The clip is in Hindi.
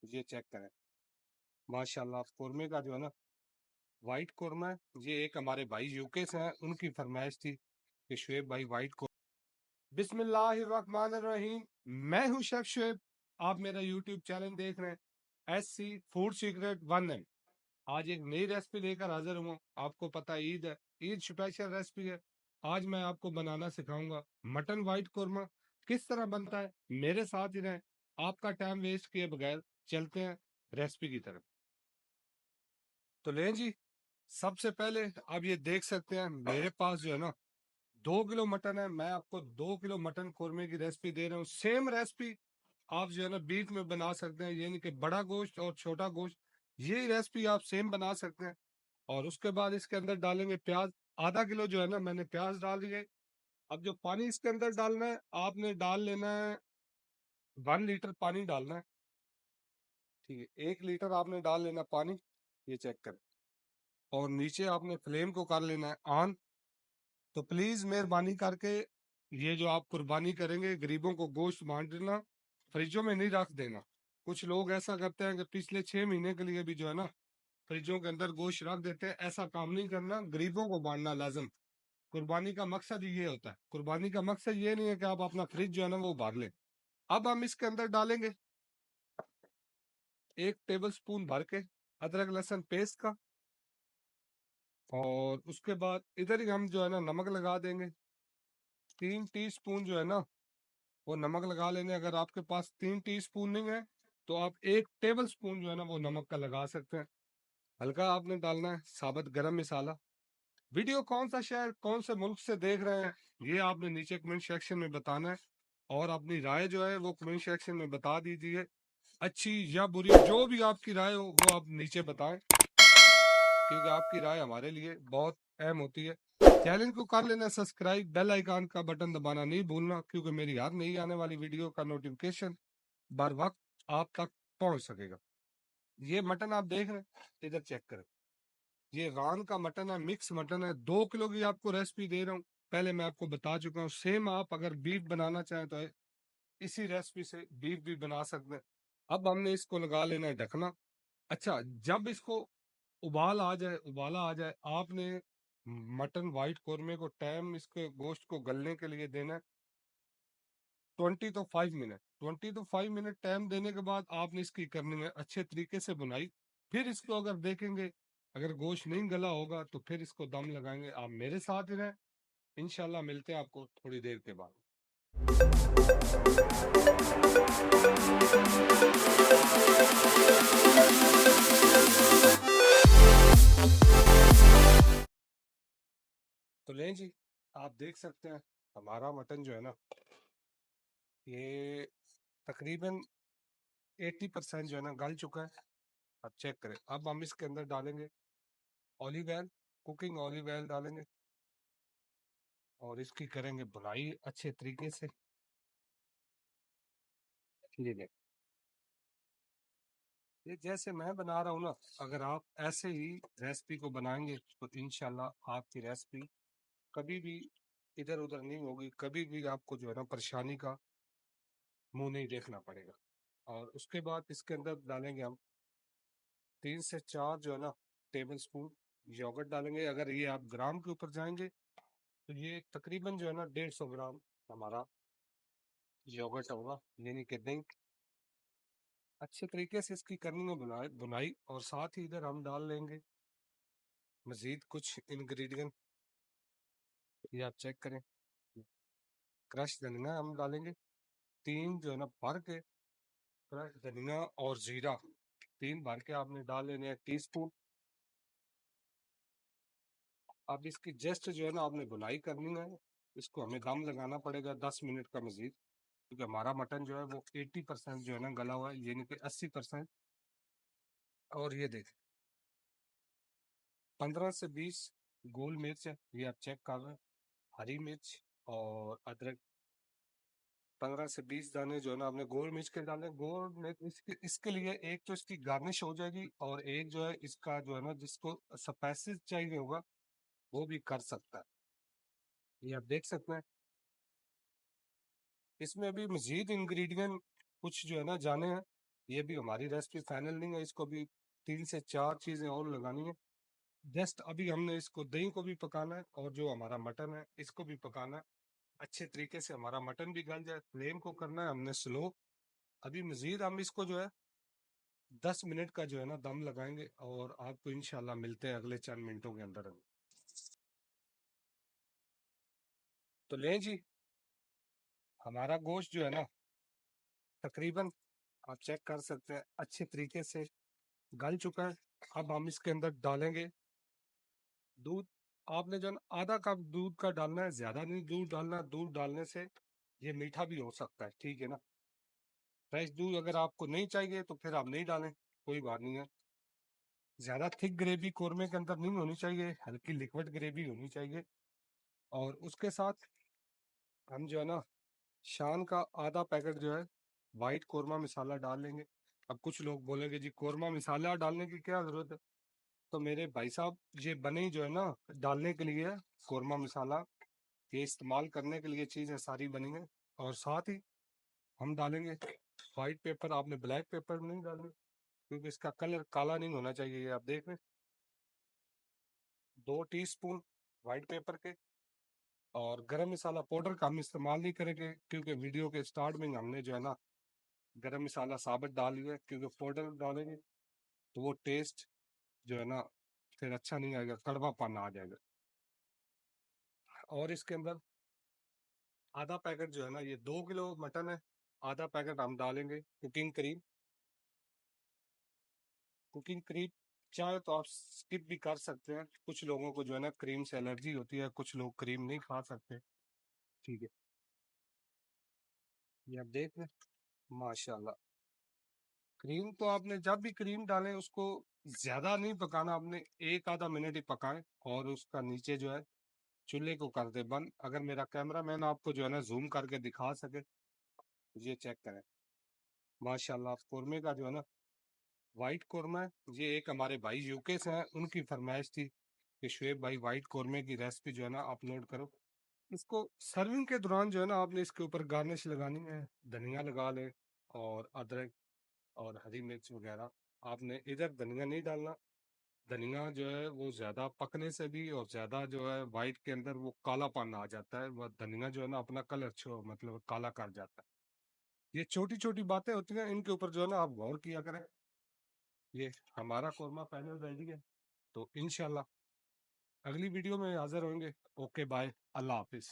ये चेक करें, माशाल्लाह कौरमे का जो है ना वाइट कौरमा है। ये एक हमारे भाई यूके से हैं, उनकी फरमाइश थी कि शुएब भाई वाइट कौरमा। बिस्मिल्लाहिर्रहमानिर्रहीम। मैं हूं शेफ शुएब, आप मेरा यूट्यूब चैनल देख रहे हैं SC फूड सीक्रेट 1M। आज एक नई रेसिपी लेकर हाजिर हुआ। आपको पता है ईद है, ईद स्पेशल रेसिपी है। आज मैं आपको बनाना सिखाऊंगा मटन वाइट कौरमा। किस तरह बनता है, मेरे साथ ही रहें। आपका टाइम वेस्ट किए बगैर चलते हैं रेसिपी की तरफ। तो लें जी, सबसे पहले आप ये देख सकते हैं मेरे पास जो है ना 2 किलो मटन है। मैं आपको 2 किलो मटन कौरमे की रेसिपी दे रहा हूँ। सेम रेसिपी आप जो है ना बीफ में बना सकते हैं, यानी कि बड़ा गोश्त और छोटा गोश्त, ये रेसिपी आप सेम बना सकते हैं। और उसके बाद इसके अंदर डालेंगे प्याज। आधा किलो जो है ना मैंने प्याज डाल दिए। अब जो पानी इसके अंदर डालना है, आपने डाल लेना है 1 लीटर पानी डालना है। ठीक है, 1 लीटर आपने डाल लेना पानी। ये चेक करें। और नीचे आपने फ्लेम को कर लेना है ऑन। तो प्लीज मेहरबानी करके ये जो आप कुर्बानी करेंगे, गरीबों को गोश्त बांटना, फ्रिजों में नहीं रख देना। कुछ लोग ऐसा करते हैं कि पिछले 6 महीने के लिए भी जो है ना फ्रिजों के अंदर गोश्त रख देते हैं। ऐसा काम नहीं करना, गरीबों को बांटना लाजम। कुर्बानी का मकसद ये होता है, कुर्बानी का मकसद ये नहीं है कि आप अपना फ्रिज जो है ना वो भर लें। अब हम इसके अंदर डालेंगे 1 टेबल स्पून भर के अदरक लहसुन पेस्ट का। और उसके बाद इधर ही हम जो है ना नमक लगा देंगे। 3 टीस्पून जो है ना वो नमक लगा लेने। अगर आपके पास 3 टीस्पून नहीं है तो आप 1 टेबल स्पून जो है ना वो नमक का लगा सकते हैं। हल्का आपने डालना है साबुत गरम मसाला। वीडियो कौन सा शहर कौन से मुल्क से देख रहे हैं, ये आपने नीचे कमेंट सेक्शन में बताना है। और अपनी राय जो है वो कमेंट सेक्शन में बता दीजिए, अच्छी या बुरी, जो भी आपकी राय हो वो आप नीचे बताएं, क्योंकि आपकी राय हमारे लिए बहुत अहम होती है। चैनल को कर लेना सब्सक्राइब, बेल आइकन का बटन दबाना नहीं भूलना, क्योंकि मेरी हर नई आने वाली वीडियो का नोटिफिकेशन बर वक्त आप तक पहुंच सकेगा। ये मटन आप देख रहे हैं, इधर चेक करें। ये रान का मटन है, मिक्स मटन है। 2 किलो की आपको रेसिपी दे रहा हूँ, पहले मैं आपको बता चुका हूँ। सेम आप अगर बीफ बनाना चाहें तो इसी रेसिपी से बीफ भी बना सकते हैं। अब हमने इसको लगा लेना है ढकना। अच्छा, जब इसको उबाला आ जाए, आपने मटन वाइट कौरमे को टाइम, इसके गोश्त को गलने के लिए देना है 20 to 5 minute. 20 to 5 minute time देने के बाद आपने इसकी करनी है अच्छे तरीके से बुनाई। फिर इसको अगर देखेंगे, अगर गोश्त नहीं गला होगा तो फिर इसको दम लगाएंगे। आप मेरे साथ ही रहें, इंशाल्लाह मिलते हैं आपको थोड़ी देर के बाद। तो लें जी, आप देख सकते हैं हमारा मटन जो है ना ये तकरीबन 80% जो है ना गल चुका है। अब चेक करें। अब हम इसके अंदर डालेंगे olive oil, cooking olive oil डालेंगे और इसकी करेंगे बुनाई अच्छे तरीके से। ये ये जैसे मैं बना रहा हूँ ना, अगर आप ऐसे ही रेसिपी को बनाएंगे तो इंशाल्लाह आपकी रेसिपी कभी भी इधर उधर नहीं होगी। कभी भी आपको जो है ना परेशानी का मुंह नहीं देखना पड़ेगा। और उसके बाद इसके अंदर डालेंगे हम 3 से 4 जो है ना टेबल स्पून योगर्ट डालेंगे। अगर ये आप ग्राम के ऊपर जाएंगे तो ये तकरीबन जो है ना 150 ग्राम हमारा योगर्ट होगा, यानी कि दही। अच्छे तरीके से इसकी करनी है बुनाई बुनाई। और साथ ही इधर हम डाल लेंगे मजीद कुछ इंग्रेडिएंट, ये आप चेक करें। क्रश धनिया हम डालेंगे 3 जो है ना भर के, क्रश धनिया और जीरा 3 भर के आपने डाल लेने हैं टीस्पून। अब इसकी जस्ट जो है ना आपने बुनाई करनी है। इसको हमें दम लगाना पड़ेगा 10 मिनट का मजीद, क्योंकि हमारा मटन जो है वो 80% जो है ना गला हुआ है, यानी कि 80%। और ये देख 15 से 20 गोल मिर्च है, ये आप चेक कर रहे हैं। हरी मिर्च और अदरक 15 से 20 दाने जो है ना आपने गोल मिर्च के डाले। गोल मिर्च इसके लिए एक तो इसकी गार्निश हो जाएगी, और एक जो है इसका जो है ना जिसको स्पाइसेस चाहिए होगा वो भी कर सकता है। ये आप देख सकते हैं। इसमें अभी मजीद इंग्रेडिएंट कुछ जो है ना जाने हैं, ये भी हमारी रेसिपी फाइनल नहीं है, इसको भी 3 से 4 चीज़ें और लगानी है। जस्ट अभी हमने इसको दही को भी पकाना है और जो हमारा मटन है इसको भी पकाना है अच्छे तरीके से। हमारा मटन भी गल जाए, फ्लेम को करना है हमने स्लो। अभी मजीद हम इसको जो है 10 मिनट का जो है ना दम लगाएंगे और आपको इंशाल्लाह मिलते हैं अगले चंद मिनटों के अंदर। तो लें जी, हमारा गोश्त जो है ना तकरीबन आप चेक कर सकते हैं अच्छे तरीके से गल चुका है। अब हम इसके अंदर डालेंगे दूध। आपने जो है ना आधा कप दूध का डालना है, ज्यादा नहीं दूध डालना। दूध डालने से ये मीठा भी हो सकता है, ठीक है ना। फ्रेश दूध अगर आपको नहीं चाहिए तो फिर आप नहीं डालें, कोई बात नहीं है। ज्यादा थिक ग्रेवी कोरमे के अंदर नहीं होनी चाहिए, हल्की लिक्विड ग्रेवी होनी चाहिए। और उसके साथ हम जो है ना शान का आधा पैकेट जो है वाइट कोरमा मसाला डाल लेंगे। अब कुछ लोग बोलेंगे जी कोरमा मसाला डालने की क्या जरूरत है। तो मेरे भाई साहब ये बने ही जो है ना डालने के लिए है, कोरमा मसाला ये इस्तेमाल करने के लिए चीज़ें सारी बनी है। और साथ ही हम डालेंगे वाइट पेपर। आपने ब्लैक पेपर नहीं डालना क्योंकि इसका कलर काला नहीं होना चाहिए। ये आप देख रहे हैं 2 टीस्पून वाइट पेपर के। और गरम मसाला पाउडर का हम इस्तेमाल नहीं करेंगे क्योंकि वीडियो के स्टार्ट में हमने जो है ना गरम मसाला साबित डाल दिया है, क्योंकि पाउडर डालेंगे तो वो टेस्ट जो है ना फिर अच्छा नहीं आएगा, कड़वापन आ जाएगा। और इसके अंदर आधा पैकेट जो है ना, ये 2 किलो मटन है, आधा पैकेट हम डालेंगे कुकिंग क्रीम। कुकिंग क्रीम चाहे तो आप स्किप भी कर सकते हैं, कुछ लोगों को जो है ना क्रीम से एलर्जी होती है, कुछ लोग क्रीम नहीं खा सकते, ठीक है। ये आप देख लें माशाल्लाह। क्रीम तो आपने जब भी क्रीम डालें उसको ज्यादा नहीं पकाना, आपने एक आधा मिनट ही पकाएं और उसका नीचे जो है चूल्हे को कर दे बंद। अगर मेरा कैमरा मैन आपको जो है ना जूम करके दिखा सके तो ये चेक करें माशाल्लाह। कौरमे का जो है ना वाइट कौरमा है। ये एक हमारे भाई यूके से हैं, उनकी फरमाइश थी कि शुएब भाई वाइट कौरमे की रेसिपी जो है ना अपलोड करो। इसको सर्विंग के दौरान जो है ना आपने इसके ऊपर गार्निश लगानी है, धनिया लगा ले और अदरक और हरी मिर्च वगैरह। आपने इधर धनिया नहीं डालना, धनिया जो है वो ज्यादा पकने से भी और ज्यादा जो है वाइट के अंदर वो कालापन आ जाता है, वह धनिया जो है ना अपना कलर छो मतलब काला कर जाता है। ये छोटी छोटी बातें होती हैं, इनके ऊपर जो है ना आप गौर किया करें। ये हमारा कौरमा फाइनल रेडी है, तो इंशाल्लाह अगली वीडियो में हाजिर होंगे। ओके बाय, अल्लाह हाफिज।